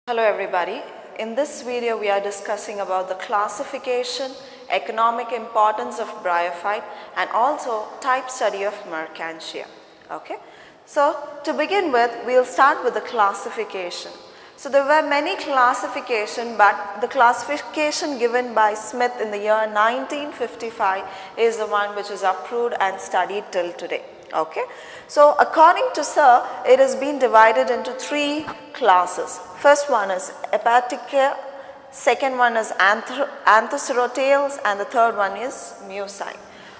Hello everybody. In this video we are discussing about the classification, economic importance of bryophyte and also type study of Mercantia. Okay. So to begin with, we will start with the classification. So there were many classification, but the classification given by Smith in the year 1955 is the one which is approved and studied till today. Okay. So according to Sir, it has been divided into three classes. First one is Hepatica, second one is Anthocerotales, and the third one is Mucine.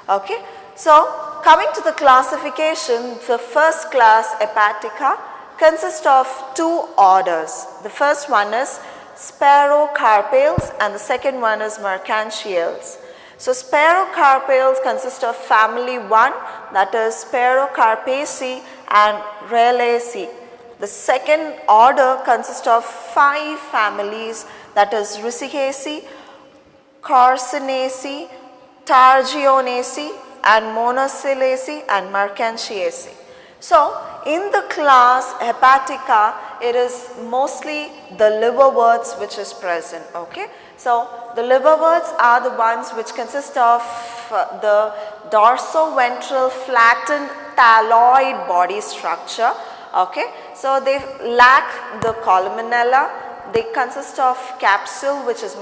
Okay. So coming to the classification, the first class Hepatica consists of two orders. The first one is Sphaerocarpales and the second one is Mercantiales. So Sphaerocarpales consist of family 1, that is Sphaerocarpaceae and Rhaeaceae. The second order consists of 5 families, that is Riciaceae, Carcinaceae, Targionaceae and Monocelacea and Mercantiaceae. So in the class Hepatica, it is mostly the liverworts which is present. Okay. So the liverworts are the ones which consist of the dorsoventral flattened thalloid body structure. Okay. So they lack the columella. They consist of capsule which is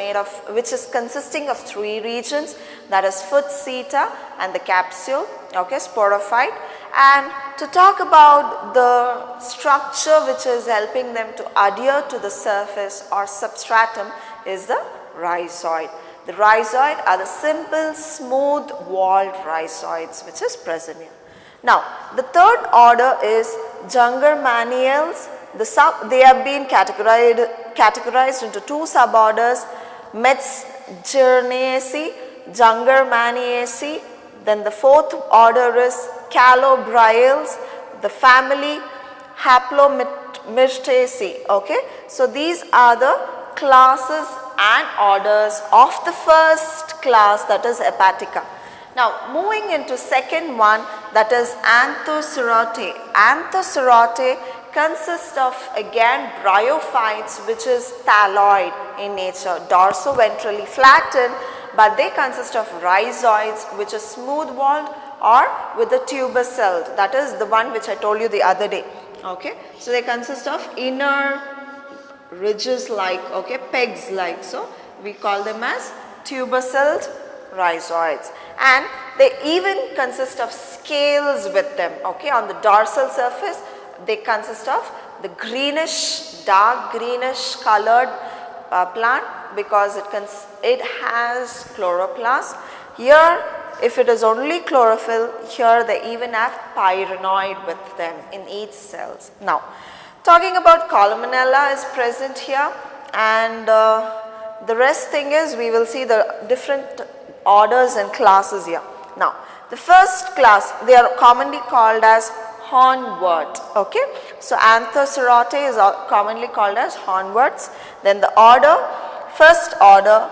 consisting of 3 regions, that is foot, seta and the capsule, okay, sporophyte. And to talk about the structure which is helping them to adhere to the surface or substratum is the rhizoid. The rhizoid are the simple smooth walled rhizoids which is present here. Now the third order is Jungermanniales. They have been categorized into 2 suborders, Metzgernaceae, Jungermanniaceae. Then the fourth order is Calobriales, the family Haplomyrtaceae. Okay. So these are the classes and orders of the first class, that is Hepatica. Now moving into second one, that is Anthocerotae. Anthocerotae consists of again bryophytes which is thalloid in nature, dorsoventrally flattened, but they consist of rhizoids which is smooth walled or with the tubercelled, that is the one which I told you the other day. Okay. So they consist of inner ridges like, okay, pegs like, so we call them as tubercelled rhizoids, and they even consist of scales with them. Okay. On the dorsal surface they consist of the greenish, dark greenish colored plant because it has chloroplast. Here if it is only chlorophyll, here they even have pyrenoid with them in each cells. Now talking about columella is present here, and the rest thing is we will see the different orders and classes here. Now the first class, they are commonly called as hornwort. Okay. So Anthocerotae is commonly called as hornworts. Then the order, first order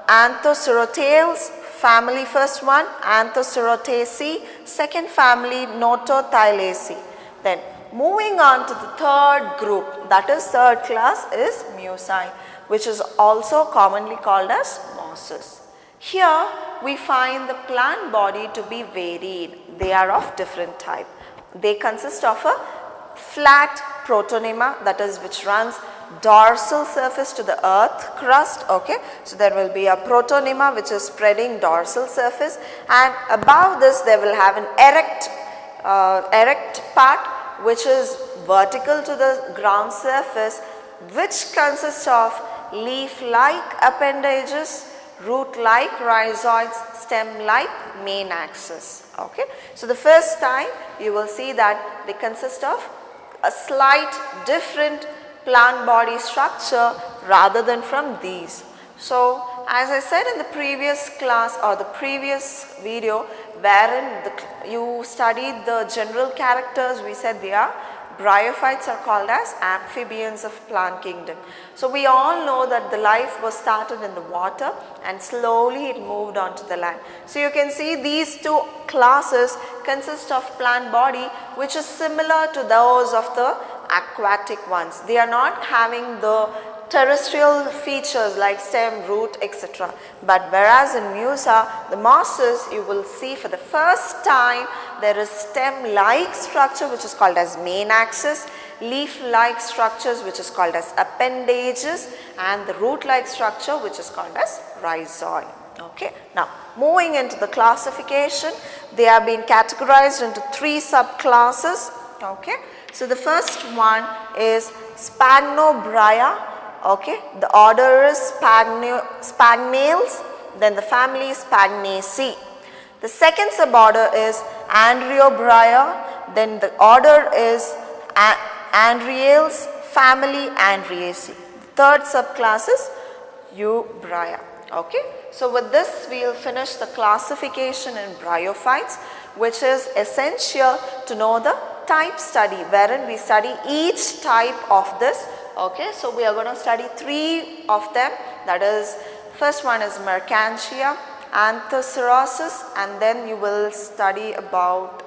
Anthocerotales, family first one Anthocerotaceae, second family Notothylaceae. Then moving on to the third group, that is third class, is Mucine, which is also commonly called as mosses. Here we find the plant body to be varied. They are of different type. They consist of a flat protonema, that is which runs dorsal surface to the earth crust. Okay. So there will be a protonema which is spreading dorsal surface, and above this they will have an erect part which is vertical to the ground surface, which consists of leaf-like appendages, root-like rhizoids, stem-like main axis. Okay. So the first time you will see that they consist of a slight different plant body structure rather than from these. So as I said in the previous class or the previous video, wherein you studied the general characters, we said they are bryophytes are called as amphibians of plant kingdom. So we all know that the life was started in the water and slowly it moved on to the land. So you can see these 2 classes consist of plant body which is similar to those of the aquatic ones. They are not having the terrestrial features like stem, root, etc. But whereas in Musa, the mosses, you will see for the first time there is stem-like structure which is called as main axis, leaf-like structures which is called as appendages, and the root-like structure which is called as rhizome. Okay. Now, moving into the classification, they have been categorized into 3 subclasses. Okay. So, the first one is Sphagnobrya. Okay. The order is Sphagnales, then the family is Spagnaceae. The second suborder is Andreobrya, then the order is Andriales, family Andriaceae. The third subclass is Eubrya. Okay. So, with this we will finish the classification in bryophytes, which is essential to know the type study, wherein we study each type of this. Okay. So, we are going to study 3 of them, that is, first one is Mercantia, Anthocerosis, and then you will study about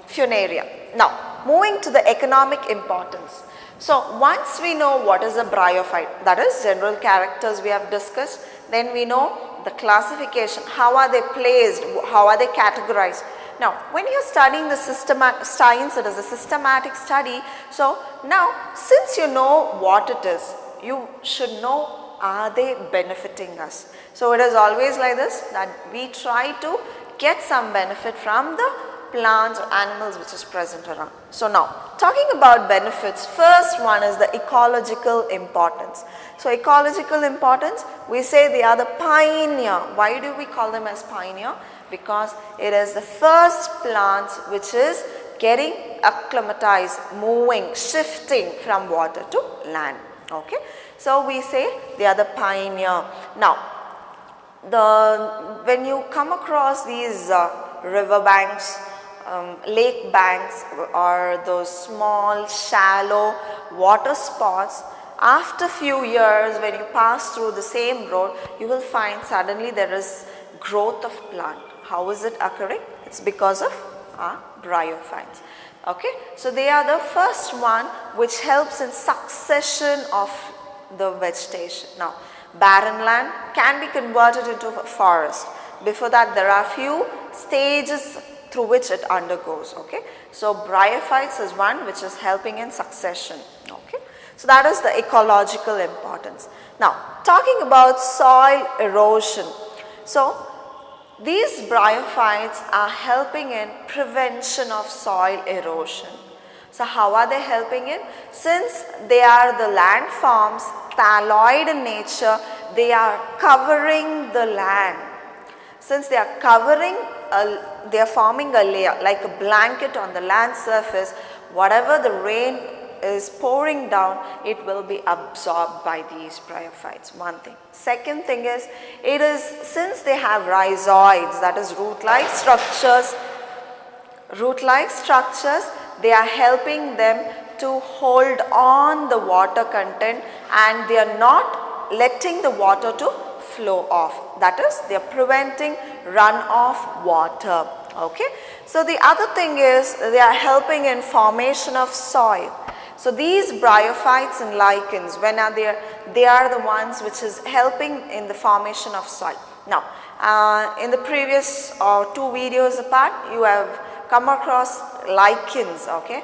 Funaria. Now, moving to the economic importance. So, once we know what is a bryophyte, that is general characters we have discussed, then we know the classification, how are they placed, how are they categorized. Now, when you are studying the systematic science, it is a systematic study. So, now since you know what it is, you should know, are they benefiting us. So, it is always like this, that we try to get some benefit from the plants or animals which is present around. So, now talking about benefits, first one is the ecological importance. So, ecological importance, we say they are the pioneer. Why do we call them as pioneer? Because it is the first plants which is getting acclimatized, moving, shifting from water to land. Okay. So, we say they are the pioneer. Now, when you come across these river banks, lake banks, or those small shallow water spots, after few years when you pass through the same road, you will find suddenly there is growth of plant. How is it occurring? It's because of bryophytes. Okay. So, they are the first one which helps in succession of the vegetation. Now, barren land can be converted into a forest. Before that, there are few stages through which it undergoes. Okay. So, bryophytes is one which is helping in succession. Okay. So, that is the ecological importance. Now, talking about soil erosion. So, these bryophytes are helping in prevention of soil erosion. So, how are they helping in? Since they are the landforms, thalloid in nature, they are covering the land. Since they are covering, they are forming a layer like a blanket on the land surface. Whatever the rain is pouring down, it will be absorbed by these bryophytes. One thing. Second thing is, it is since they have rhizoids, that is root-like structures, they are helping them to hold on the water content, and they are not letting the water to flow off. That is, they are preventing runoff water. Okay. So, the other thing is, they are helping in formation of soil. So, these bryophytes and lichens, when are they are the ones which is helping in the formation of soil. Now, in the previous 2 videos apart, you have come across lichens. Okay.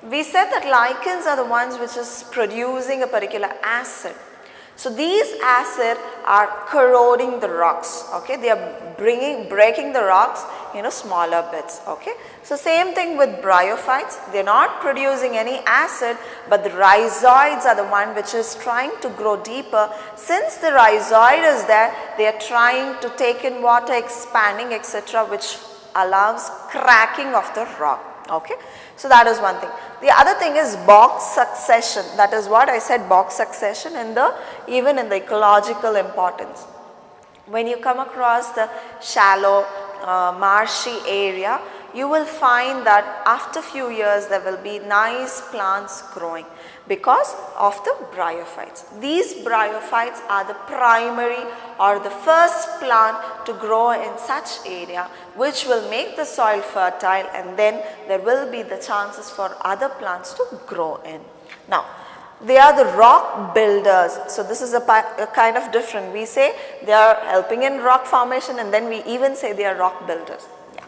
We said that lichens are the ones which is producing a particular acid. So, these acids are corroding the rocks. Okay. They are breaking the rocks into smaller bits. Okay. So, same thing with bryophytes, they are not producing any acid, but the rhizoids are the one which is trying to grow deeper. Since the rhizoid is there, they are trying to take in water, expanding, etc., which allows cracking of the rock. Okay. So, that is one thing. The other thing is box succession. That is what I said, box succession even in the ecological importance. When you come across the shallow marshy area, you will find that after few years there will be nice plants growing because of the bryophytes. These bryophytes are the primary or the first plant to grow in such area, which will make the soil fertile, and then there will be the chances for other plants to grow in. Now, They are the rock builders. So this is a kind of different. We say they are helping in rock formation, and then we even say they are rock builders. Yeah.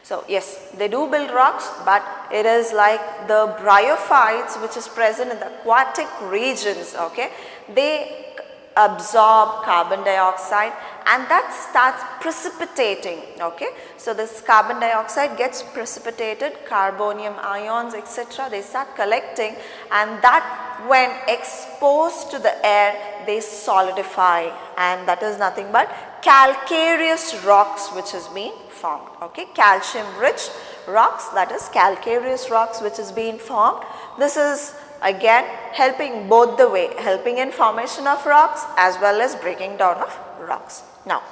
So yes, they do build rocks, but it is like the bryophytes which is present in the aquatic regions. Okay, they absorb carbon dioxide and that starts precipitating. Okay, so this carbon dioxide gets precipitated, carbonium ions, etc. They start collecting, and that when exposed to the air they solidify, and that is nothing but calcareous rocks which is being formed. Okay, calcium rich rocks, that is calcareous rocks which is being formed. This is again helping both the way, helping in formation of rocks as well as breaking down of rocks. Now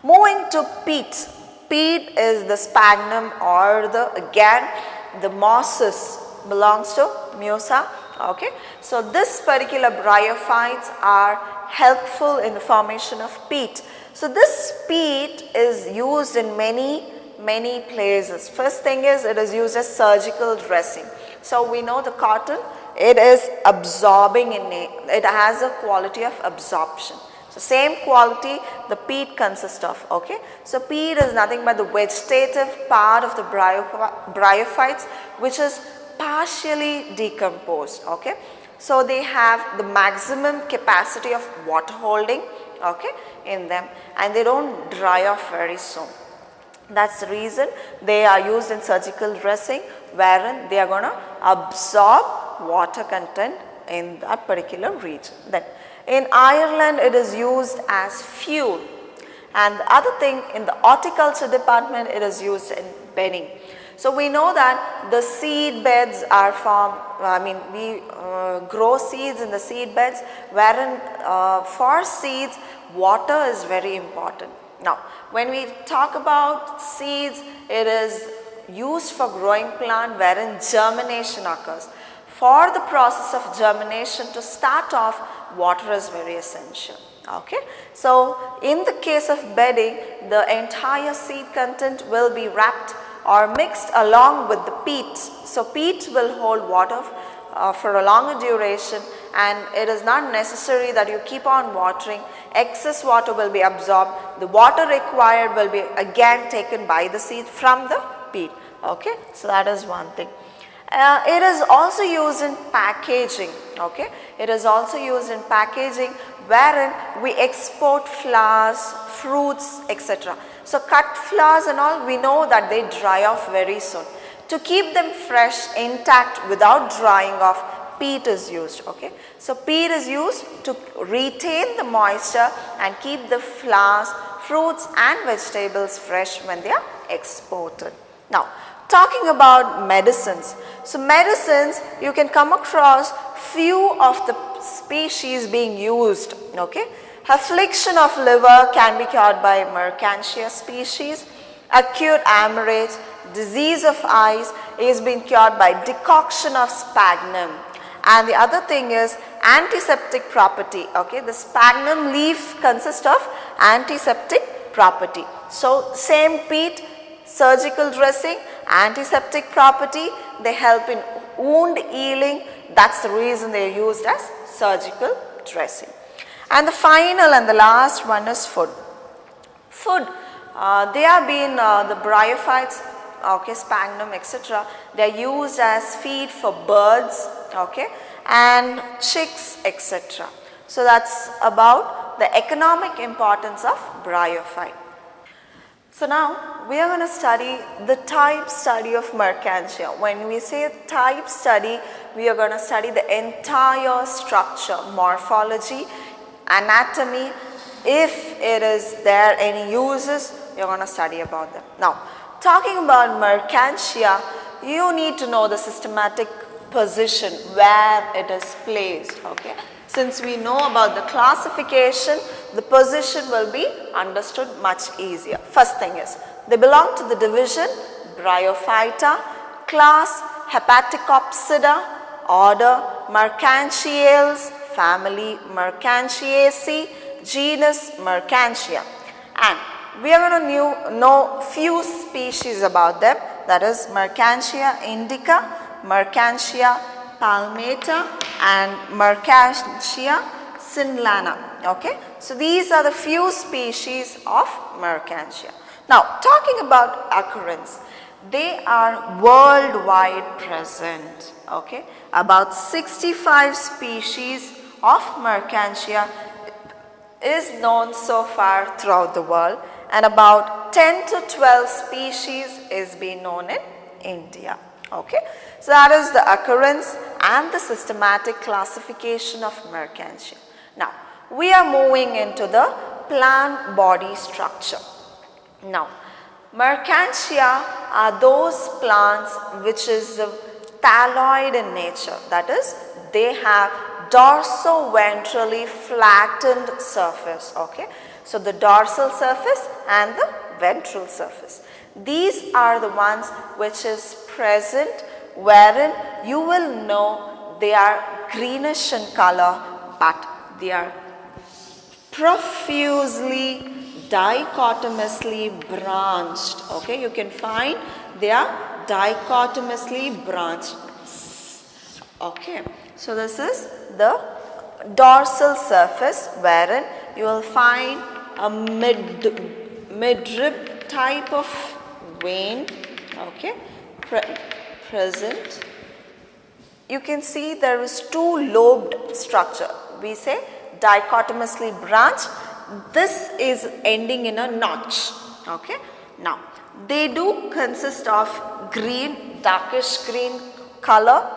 moving to peat. Peat is the sphagnum or the mosses, belongs to Musa. Okay, so this particular bryophytes are helpful in the formation of peat. So this peat is used in many places. First thing is it is used as surgical dressing. So we know the cotton, it is absorbing it has a quality of absorption. So same quality the peat consists of. Okay, so peat is nothing but the vegetative part of the bryophytes which is partially decomposed. Okay, so they have the maximum capacity of water holding, okay, in them, and they don't dry off very soon. That's the reason they are used in surgical dressing, wherein they are going to absorb water content in that particular region. Then in Ireland it is used as fuel, and the other thing, in the horticulture department it is used in bedding. So we know that the seed beds are formed, we grow seeds in the seed beds, wherein for seeds water is very important. Now when we talk about seeds, it is used for growing plant wherein germination occurs. For the process of germination to start off, water is very essential. Okay, so in the case of bedding, the entire seed content will be wrapped or mixed along with the peat. So peat will hold water for a longer duration, and it is not necessary that you keep on watering. Excess water will be absorbed. The water required will be again taken by the seed from the peat. Okay, so that is one thing. It is also used in packaging. Okay, it is also used in packaging wherein we export flowers, fruits, etc. So cut flowers and all, we know that they dry off very soon. To keep them fresh, intact, without drying off, peat is used. Okay, so peat is used to retain the moisture and keep the flowers, fruits and vegetables fresh when they are exported. Now talking about medicines. So medicines, you can come across few of the species being used. Okay, affliction of liver can be cured by Mercantia species. Acute hemorrhage, disease of eyes is being cured by decoction of sphagnum. And the other thing is antiseptic property. Okay, the sphagnum leaf consists of antiseptic property. So same peat, surgical dressing, antiseptic property, they help in wound healing. That's the reason they are used as surgical dressing. And the final and the last one is food. Food, they are being the bryophytes, okay, sphagnum, etc. They are used as feed for birds, okay, and chicks, etc. So that's about the economic importance of bryophyte. So now we are going to study the type study of Mercantia. When we say type study, we are going to study the entire structure, morphology, anatomy. If it is there any uses, you are going to study about them. Now talking about Mercantia, you need to know the systematic position where it is placed. Okay, since we know about the classification, the position will be understood much easier. First thing is, they belong to the division Bryophyta, class Hepaticopsida, order Mercantiales, family Mercantiaceae, genus Mercantia. And we are going to know few species about them, that is Mercantia indica, Mercantia palmata, and Mercantia cinlana. Okay, so these are the few species of Mercantia. Now, talking about occurrence, they are worldwide present. Okay, about 65 species of Mercantia is known so far throughout the world, and about 10 to 12 species is being known in India. Okay, so that is the occurrence and the systematic classification of Mercantia. Now, we are moving into the plant body structure. Now, Mercantia are those plants which is thalloid in nature, that is, they have dorso-ventrally flattened surface. Okay, so the dorsal surface and the ventral surface. These are the ones which is present, wherein you will know they are greenish in color, but they are profusely dichotomously branched. Okay, you can find they are dichotomously branched. Okay, so this is the dorsal surface, wherein you will find a midrib type of vein. Okay, present. You can see there is two lobed structure. We say dichotomously branched. This is ending in a notch. Okay, now they do consist of green, darkish green color.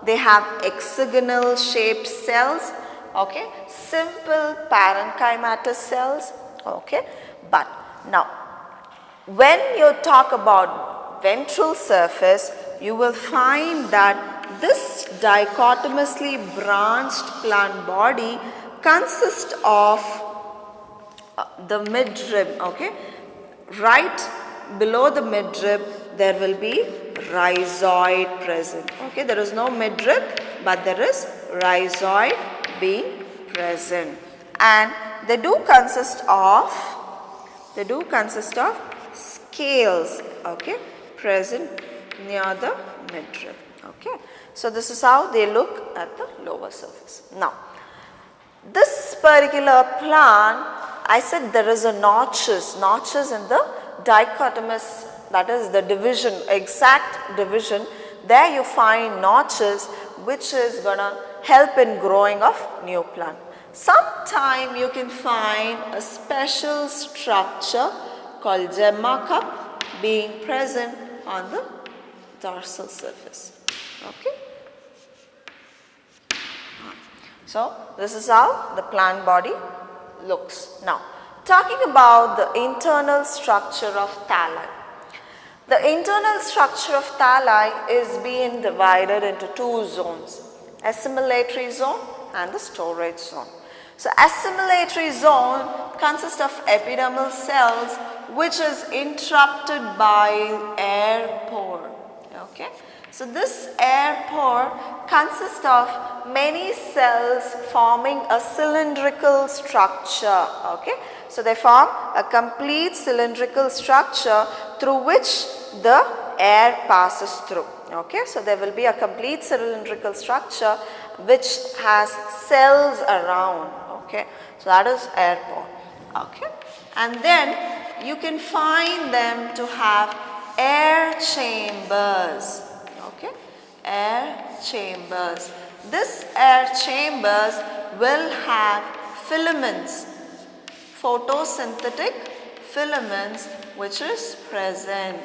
They have hexagonal shaped cells. Okay, simple parenchymatous cells. Okay, but now when you talk about ventral surface, you will find that this dichotomously branched plant body consists of the midrib. Okay, right below the midrib there will be rhizoid present. Okay, there is no midrib, but there is rhizoid being present, and they do consist of scales. Okay, present near the midrib. Okay, so this is how they look at the lower surface. Now, this particular plant, I said there is a notches in the dichotomous, that is the division, exact division. There you find notches which is gonna help in growing of new plant. Sometime you can find a special structure called gemma cup being present on the dorsal surface. Okay. So this is how the plant body looks. Now, talking about the internal structure of thalli. The internal structure of thalli is being divided into two zones, assimilatory zone and the storage zone. So, assimilatory zone consists of epidermal cells which is interrupted by air pore. Okay. So, this air pore consists of many cells forming a cylindrical structure. Okay. So, they form a complete cylindrical structure through which the air passes through. Okay. So, there will be a complete cylindrical structure which has cells around. Okay. So, that is air pore. Okay. And then you can find them to have air chambers. Okay. Air chambers. This air chambers will have filaments, photosynthetic filaments which is present.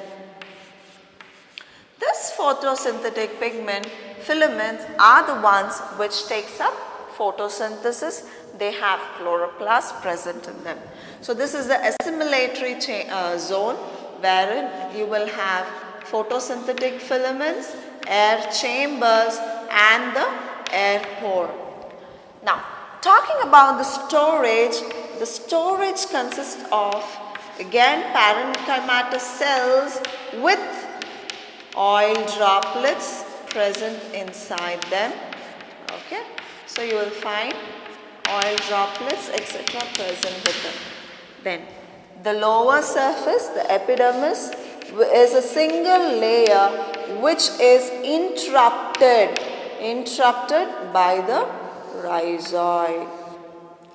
This photosynthetic pigment filaments are the ones which takes up photosynthesis. They have chloroplast present in them. So, this is the assimilatory zone wherein you will have photosynthetic filaments, air chambers and the air pore. Now, talking about the storage consists of again parenchymatous cells with oil droplets present inside them. Okay. So, you will find oil droplets etc. present with them. Then the lower surface, the epidermis, is a single layer which is interrupted interrupted by the rhizoid.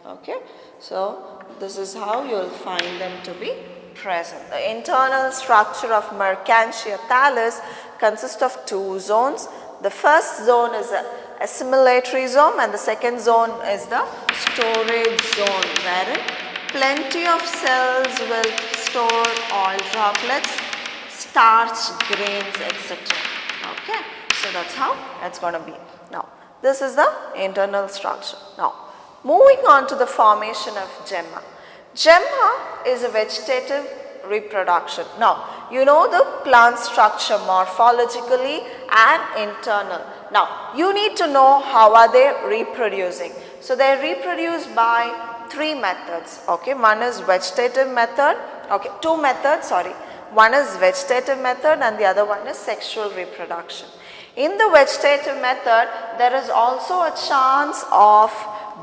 Okay, so this is how you will find them to be present. The internal structure of Mercantia thallus consists of two zones. The first zone is a assimilatory zone and the second zone is the storage zone, wherein plenty of cells will store oil droplets, starch grains, etc. Okay, so that's how it's going to be. Now, this is the internal structure. Now, moving on to the formation of gemma. Gemma is a vegetative reproduction. Now, you know the plant structure morphologically and internal. Now, you need to know how are they reproducing. So, they are reproduced by three methods. Okay, one is vegetative method. Okay, two methods, sorry. One is vegetative method and the other one is sexual reproduction. In the vegetative method, there is also a chance of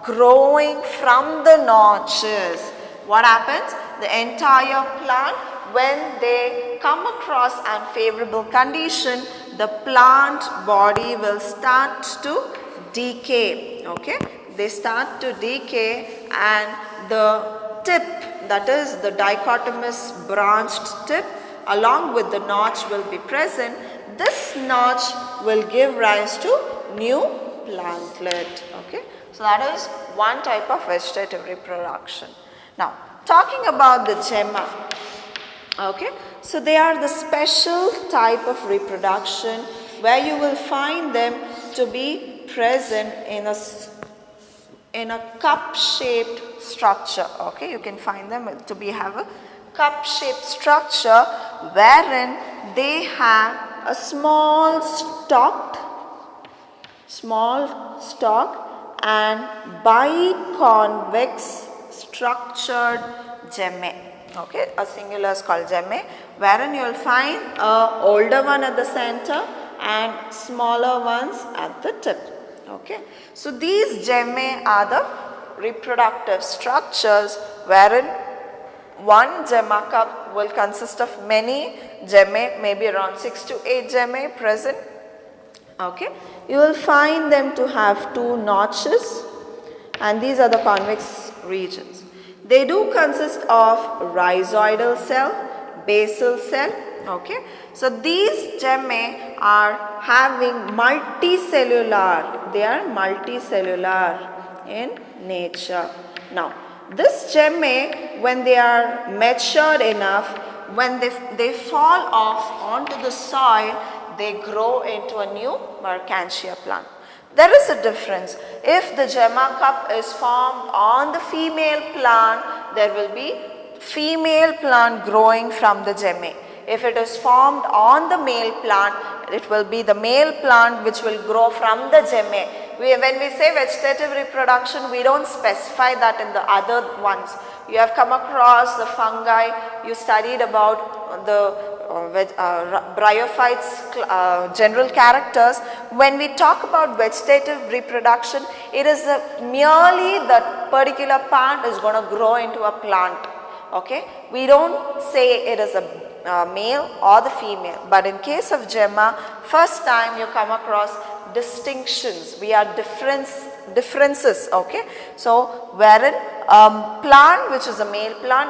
growing from the notches. What happens? The entire plant, when they come across unfavorable condition, the plant body will start to decay. Okay, they start to decay and the tip, that is the dichotomous branched tip along with the notch will be present. This notch will give rise to new plantlet. Okay, so that is one type of vegetative reproduction. Now, talking about the gemma, okay, so they are the special type of reproduction where you will find them to be present in a cup-shaped structure. Okay, you can find them to have a cup-shaped structure wherein they have a small stalk and biconvex structured gemmae. Okay, a singular is called gemmae, wherein you will find a older one at the center and smaller ones at the tip. Okay, so these gemmae are the reproductive structures wherein one gemma cup will consist of many gemmae, maybe around 6 to 8 gemmae present. Okay, you will find them to have two notches and these are the convex regions. They do consist of rhizoidal cell, basal cell. Okay, so these gemmae are having multicellular, they are multicellular in nature. Now, this gemmae, when they are matured enough, when they fall off onto the soil, they grow into a new Mercantia plant. There is a difference. If the gemma cup is formed on the female plant, there will be female plant growing from the gemmae. If it is formed on the male plant, it will be the male plant which will grow from the gemmae. When we say vegetative reproduction, we don't specify that in the other ones. You have come across the fungi, you studied about the bryophytes general characters. When we talk about vegetative reproduction, it is merely that particular plant is going to grow into a plant. Okay, we don't say it is a male or the female, but in case of gemma, first time you come across distinctions, we are differences. Okay, so wherein plant which is a male plant,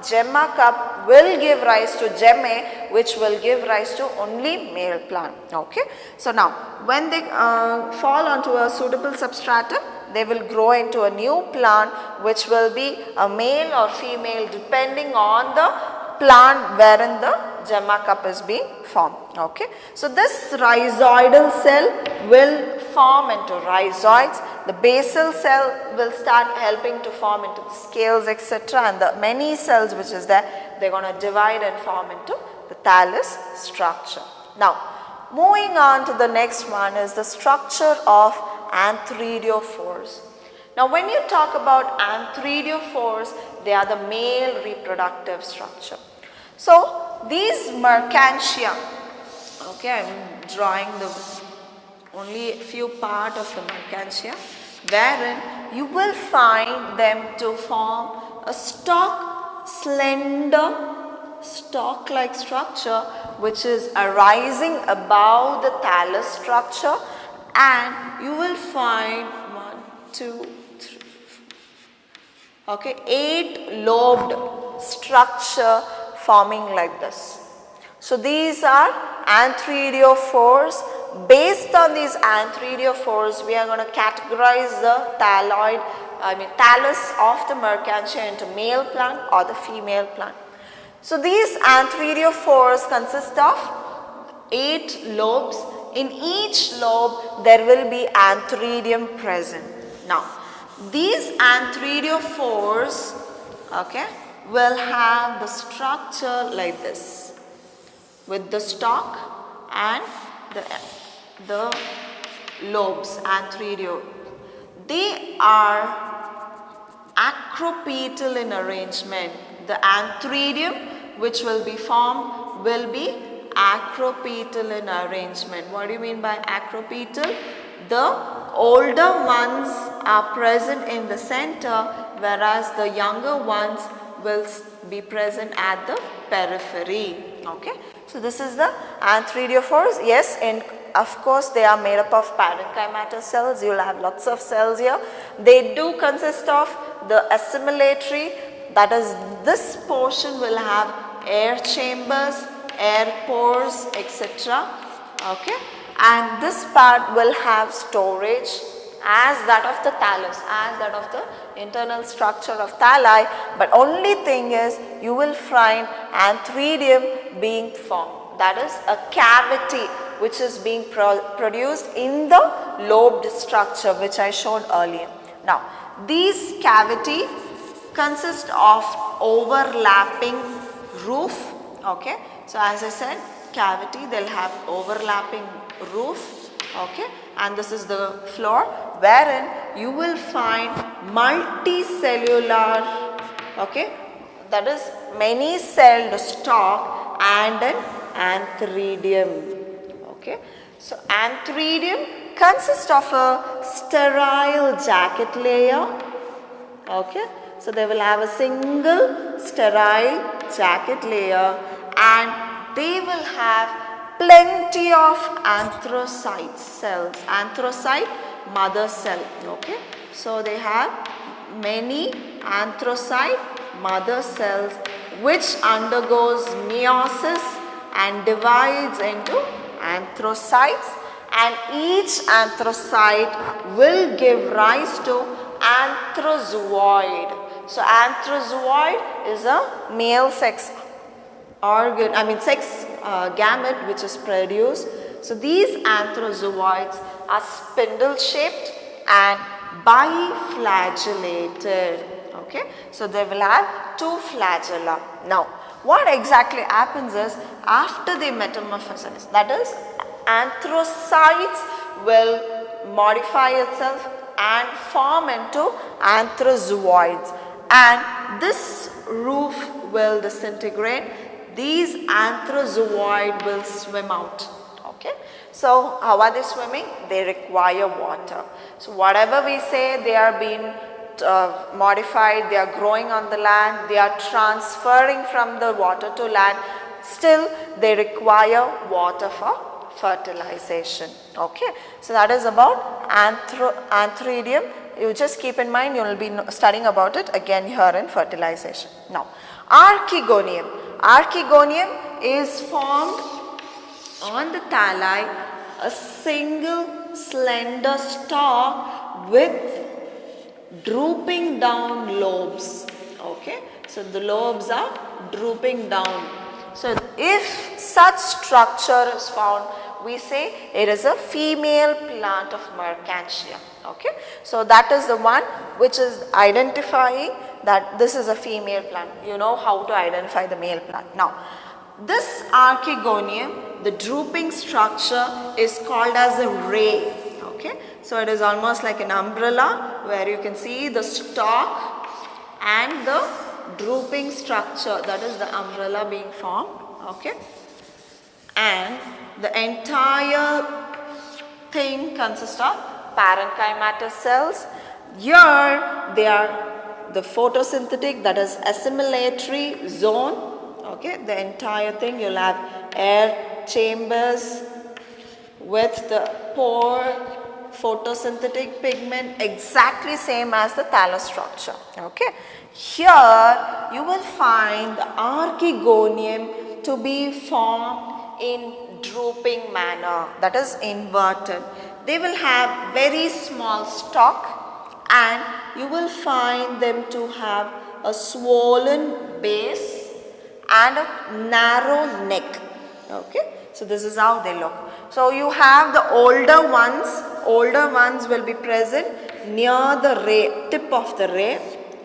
gemma cup will give rise to gemmae which will give rise to only male plant. Okay, so now when they fall onto a suitable substratum, they will grow into a new plant which will be a male or female depending on the plant wherein the gemma cup is being formed. Okay, so this rhizoidal cell will form into rhizoids. The basal cell will start helping to form into the scales, etc. And the many cells which is there, they are going to divide and form into the thallus structure. Now, moving on to the next one is the structure of anthridiophores. Now, when you talk about anthridiophores, they are the male reproductive structure. So, these Mercantia, okay, I am drawing the only few part of the Mercantia, wherein you will find them to form a slender stalk-like structure which is arising above the thallus structure and you will find 1, 2, 3, okay, 8 lobed structure forming like this. So these are antheriophores. Based on these antheriophores, we are going to categorize the thallus of the Mercantia into male plant or the female plant. So these antheriophores consist of 8 lobes. In each lobe there will be antheridium present. Now these antheriophores, okay, will have the structure like this, with the stalk and the lobes, antherio. They are acropetal in arrangement. The antheridium which will be formed will be acropetal in arrangement. What do you mean by acropetal? The older ones are present in the center, whereas the younger ones will be present at the periphery. Okay, so this is the antheriophores. Yes, and of course they are made up of parenchymatous cells. You will have lots of cells here. They do consist of the assimilatory, that is, this portion will have air chambers, air pores, etc. Okay, and this part will have storage as that of the thallus, as that of the internal structure of thalli, but only thing is you will find antheridium being formed, that is a cavity which is being produced in the lobed structure which I showed earlier. Now these cavity consist of overlapping roof. Okay, so as I said, cavity, they'll have overlapping roof. Okay, and this is the floor wherein you will find multicellular, okay, that is many celled stalk and an antheridium. Okay, so antheridium consists of a sterile jacket layer. Okay, so they will have a single sterile jacket layer and they will have plenty of anthrocyte cells, anthrocyte mother cell. Okay, so they have many anthrocyte mother cells which undergoes meiosis and divides into anthrocytes, and each anthrocyte will give rise to anthrozooid. So anthrozooid is a male sex organ, sex gamete which is produced. So these anthrozooids are spindle shaped and biflagellated. Okay, so they will have 2 flagella. Now what exactly happens is, after the metamorphosis, that is, anthrocytes will modify itself and form into anthrozooids, and this roof will disintegrate. These anthrozooid will swim out. Okay, so how are they swimming? They require water. So whatever we say, they are being modified, they are growing on the land, they are transferring from the water to land, still they require water for fertilization. Okay, so that is about antheridium. You just keep in mind, you will be studying about it again here in fertilization. Now archegonium. Archegonium is formed on the thalli, a single slender stalk with drooping down lobes. Okay, so the lobes are drooping down. So if such structure is found, we say it is a female plant of Mercantia. Okay, so that is the one which is identifying that this is a female plant. You know how to identify the male plant. Now this archegonium, the drooping structure is called as a ray. Okay, so it is almost like an umbrella where you can see the stalk and the drooping structure, that is the umbrella being formed. Okay, and the entire thing consists of parenchymatous cells. Here they are the photosynthetic, that is assimilatory zone. Okay, the entire thing, you'll have air chambers with the pore photosynthetic pigment, exactly same as the thallus structure. Okay. Here you will find the archegonium to be formed in drooping manner, that is inverted. They will have very small stalk and you will find them to have a swollen base and a narrow neck. Okay. So this is how they look. So you have the older ones will be present near the ray, tip of the ray.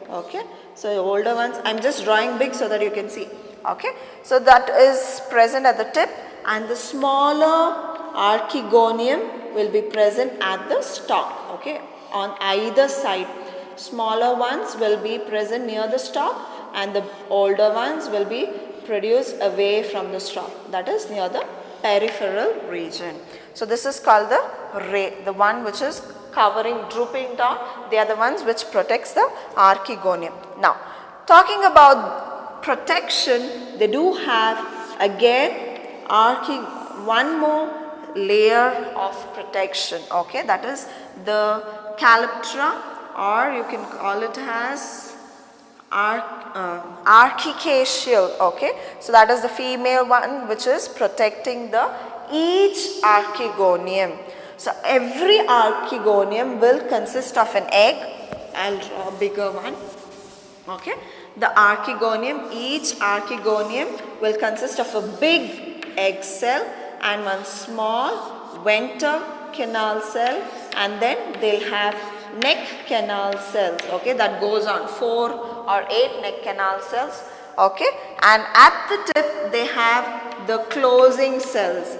Okay. So the older ones, I am just drawing big so that you can see. Okay. So that is present at the tip and the smaller archegonium will be present at the stalk. Okay. On either side. Smaller ones will be present near the stalk and the older ones will be produced away from the stalk, that is near the peripheral region. So this is called the ray, the one which is covering, drooping down. They are the ones which protects the archegonium. Now talking about protection, they do have again one more layer of protection. Okay, that is the calyptra, or you can call it as archicaceal. Okay, so that is the female one which is protecting the each archegonium. So every archegonium will consist of an egg. I'll draw a bigger one. Okay, the archegonium, each archegonium will consist of a big egg cell and one small venter canal cell, and then they'll have neck canal cells. Okay, that goes on 4 or 8 neck canal cells. Okay, and at the tip they have the closing cells.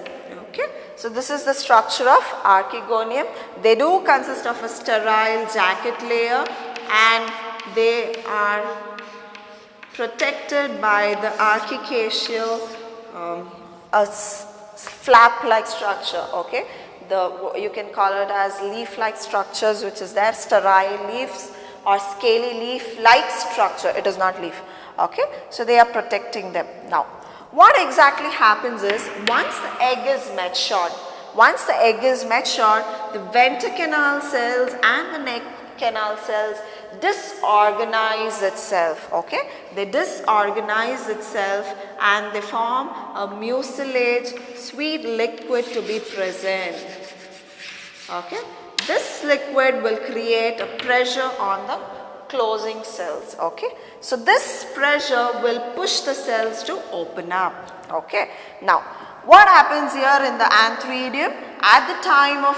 Okay, so this is the structure of archegonium. They do consist of a sterile jacket layer and they are protected by the archicaceal flap like structure. Okay, you can call it as leaf like structures which is there, sterile leaves or scaly leaf like structure. It is not leaf. Okay, so they are protecting them. Now what exactly happens is, once the egg is matured, the venter canal cells and the neck canal cells disorganize itself. Okay, they disorganize itself and they form a mucilage sweet liquid to be present. Okay, this liquid will create a pressure on the closing cells. Okay, so this pressure will push the cells to open up. Okay, now what happens here in the antheridium? At the time of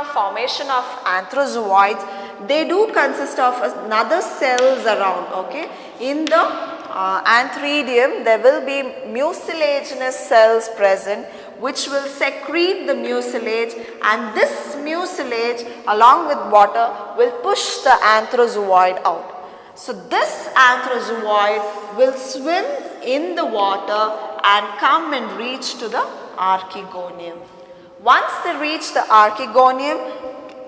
formation of anthrozoids, they do consist of another cells around. Okay, in the antheridium there will be mucilaginous cells present which will secrete the mucilage, and this mucilage along with water will push the anthrozoid out. So this anthrozoid will swim in the water and come and reach to the archegonium. Once they reach the archegonium,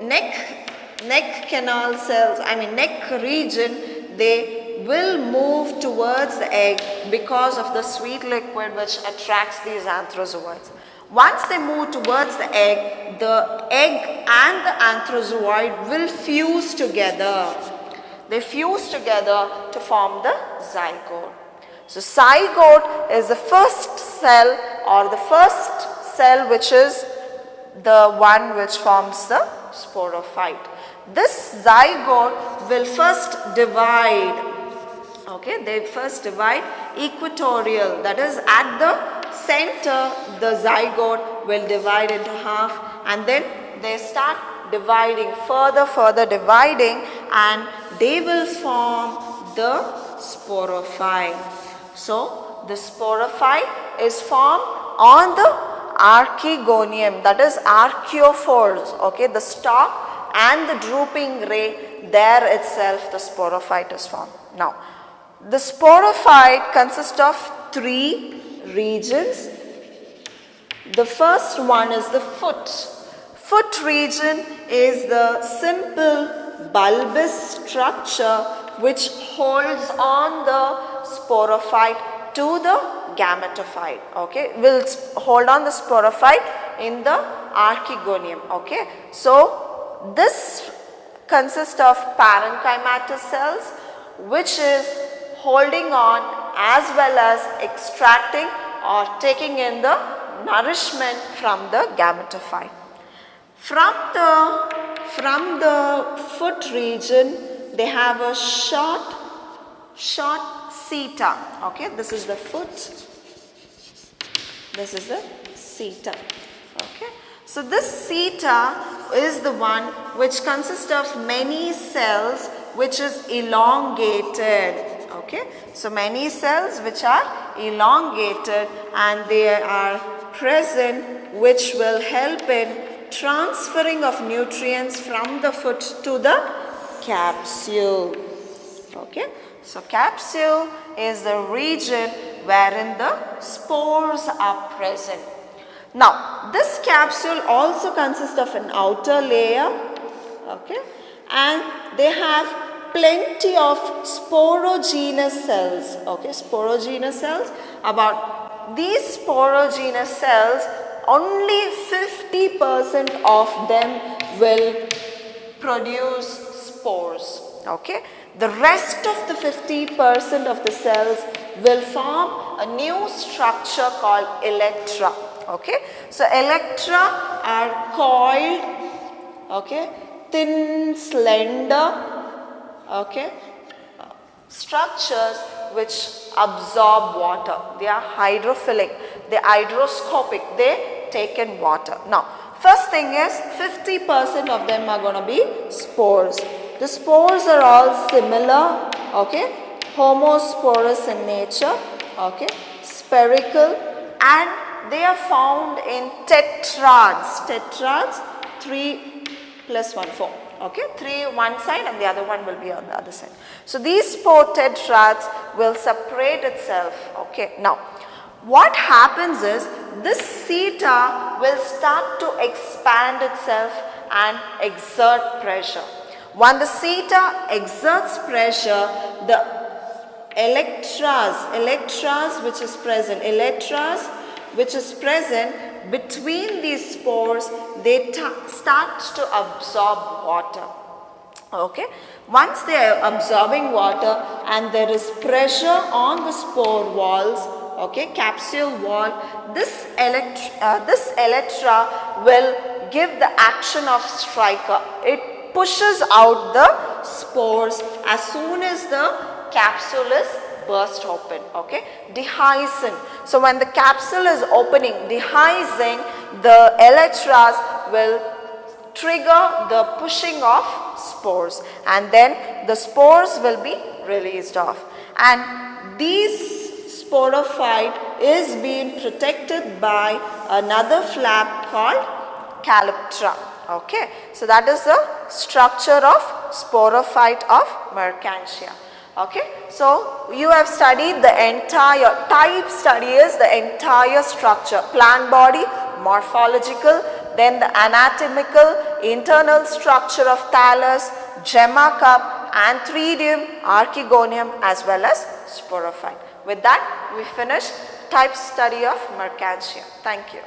neck canal cells, neck region, they will move towards the egg because of the sweet liquid which attracts these anthrozoids. Once they move towards the egg and the anthrozoid will fuse together. They fuse together to form the zygote. So zygote is the first cell, or the first cell which is the one which forms the sporophyte. This zygote will first divide. Okay, they first divide equatorial, that is at the center the zygote will divide into half, and then they start dividing, further dividing, and they will form the sporophyte. So the sporophyte is formed on the archegonium, that is archeophores. Okay, the stalk and the drooping ray, there itself the sporophyte is formed. Now the sporophyte consists of 3 regions. The first one is the foot. Foot region is the simple bulbous structure which holds on the sporophyte to the gametophyte. Okay, will hold on the sporophyte in the archegonium. Okay, so this consists of parenchymatous cells which is holding on as well as extracting or taking in the nourishment from the gametophyte. From the foot region, they have a short seta. Okay, this is the foot, this is the seta. Okay, so this seta is the one which consists of many cells which is elongated. Okay, so many cells which are elongated and they are present, which will help in transferring of nutrients from the foot to the capsule. Okay, so capsule is the region wherein the spores are present. Now this capsule also consists of an outer layer, okay, and they have plenty of sporogenous cells. Okay, sporogenous cells. About these sporogenous cells, only 50% of them will produce spores. Okay, the rest of the 50% of the cells will form a new structure called electra. Okay, so electra are coiled, okay, thin, slender, okay, structures which absorb water. They are hydrophilic, they are hygroscopic, they take in water. Now first thing is 50% of them are going to be spores. The spores are all similar, okay, homosporous in nature, okay, spherical, and they are found in tetrads. Tetrads, 3 plus 1, 4. Okay, 3 one side and the other one will be on the other side. So these spore tetrads will separate itself. Okay, now what happens is this seta will start to expand itself and exert pressure. When the seta exerts pressure, the electras which is present between these spores, they start to absorb water. Okay, once they are absorbing water and there is pressure on the spore walls, okay, capsule wall, this electra will give the action of striker. It pushes out the spores as soon as the capsule is burst open. Okay, dehiscing. So when the capsule is opening, dehiscing, the electras will trigger the pushing of spores and then the spores will be released off. And these sporophyte is being protected by another flap called calyptra. Okay, so that is the structure of sporophyte of Mercantia. Okay, so you have studied the entire type study is the entire structure, plant body, morphological, then the anatomical, internal structure of thallus, gemma cup, antheridium, archegonium as well as sporophyte. With that we finish type study of Mercantia. Thank you.